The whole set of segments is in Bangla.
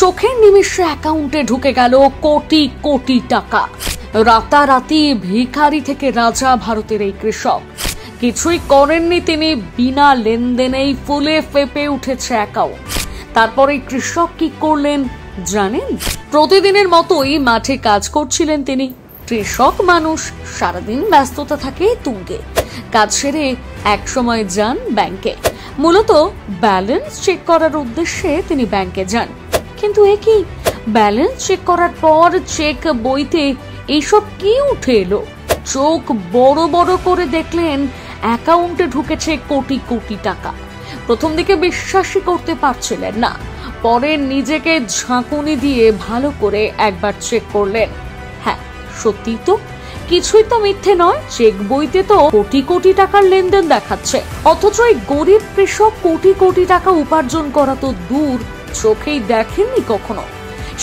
চোখের নিমেষে অ্যাকাউন্টে ঢুকে গেল কোটি কোটি টাকা। রাতারাতি ভিখারি থেকে রাজা ভারতের এই কৃষক। কিছুই করেননি তিনি, বিনা লেনদেনেই ফুলে ফেপে উঠেছে অ্যাকাউন্ট। তারপরে কৃষক কি করলেন জানেন? প্রতিদিনের মতোই মাঠে কাজ করছিলেন তিনি। কৃষক মানুষ, সারাদিন ব্যস্ততা থাকে তুঙ্গে। কাজ সেরে এক সময় যান ব্যাংকে। মূলত ব্যালেন্স চেক করার উদ্দেশ্যে তিনি ব্যাংকে যান। কিন্তু এ কি, ব্যালেন্স চেক করার পর চেক বইতে এইসব কি উঠে এলো? চোখ বড় বড় করে দেখলেন অ্যাকাউন্টে ঢুকেছে কোটি কোটি টাকা। প্রথম দিকে বিশ্বাসই করতে পারছিলেন না। পরে নিজেকে ঝাঁকুনি দিয়ে ভালো করে একবার চেক করলেন। হ্যাঁ, সত্যি তো, কিছুই তো মিথ্যে নয়। চেক বইতে তো কোটি কোটি টাকার লেনদেন দেখাচ্ছে, অথচ এই গরিব কৃষক কোটি কোটি টাকা উপার্জন করা তো দূর, চোখেই দেখেননি কখনো।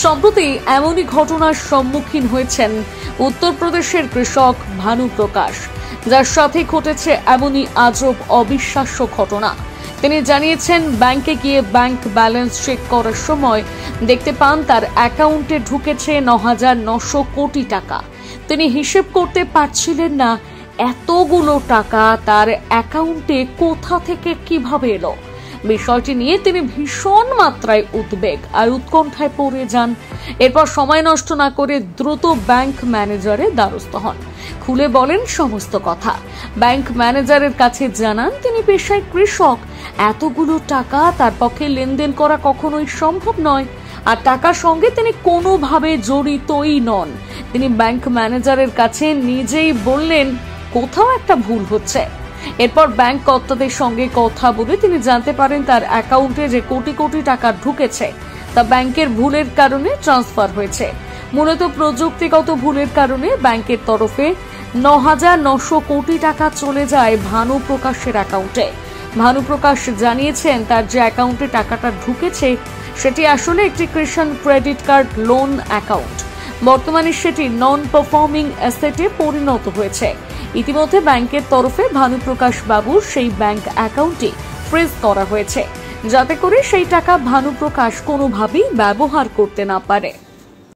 সম্প্রতি এমনই ঘটনার সম্মুখীন হয়েছেন উত্তরপ্রদেশের কৃষক ভানু প্রকাশ, যার সাথে ঘটেছে এমনই আজব অবিশ্বাস্য ঘটনা। তিনি জানিয়েছেন, ব্যাংকে গিয়ে ব্যাংক ব্যালেন্স চেক করার সময় দেখতে পান তার অ্যাকাউন্টে ঢুকেছে ৯,৯০০ কোটি টাকা। তিনি হিসেব করতে পারছিলেন না এতগুলো টাকা তার অ্যাকাউন্টে কোথা থেকে কিভাবে এলো। বিষয়টি নিয়ে তিনি ভীষণ মাত্রায় উদ্বেগ আর উৎকণ্ঠায় পড়ে যান। এরপর সময় নষ্ট না করে দ্রুত ব্যাংক ম্যানেজারের দ্বারস্থ হন। খুলে বলেন সমস্ত কথা। ব্যাংক ম্যানেজারের কাছে জানান তিনি পেশায় কৃষক, এতগুলো টাকা তার পক্ষে লেনদেন করা কখনোই সম্ভব নয়, আর টাকার সঙ্গে তিনি কোনোভাবে জড়িতই নন। তিনি ব্যাংক ম্যানেজারের কাছে নিজেই বললেন কোথাও একটা ভুল হচ্ছে। এরপর ব্যাংক কর্তাদের সঙ্গে কথা বলে তিনি জানতে পারেন তার অ্যাকাউন্টে যে কোটি কোটি টাকা ঢুকেছে তা ব্যাংকের ভুলের কারণে ট্রান্সফার হয়েছে। মূলত প্রযুক্তিগত ভুলের কারণে ব্যাংকের তরফে ৯,৯০০ কোটি টাকা চলে যায় ভানু প্রকাশের অ্যাকাউন্টে। ভানু প্রকাশ জানিয়েছেন তার যে অ্যাকাউন্টে টাকাটা ঢুকেছে সেটি আসলে একটি কিষাণ ক্রেডিট কার্ড লোন অ্যাকাউন্ট। বর্তমানে সেটি নন পারফর্মিং অ্যাসেটে পরিণত হয়েছে। ইতিমধ্যে ব্যাংকের তরফে ভানু প্রকাশ বাবুর সেই ব্যাংক অ্যাকাউন্টটি ফ্রিজ করা হয়েছে, যাতে করে সেই টাকা ভানু প্রকাশ কোনোভাবেই ব্যবহার করতে না পারে।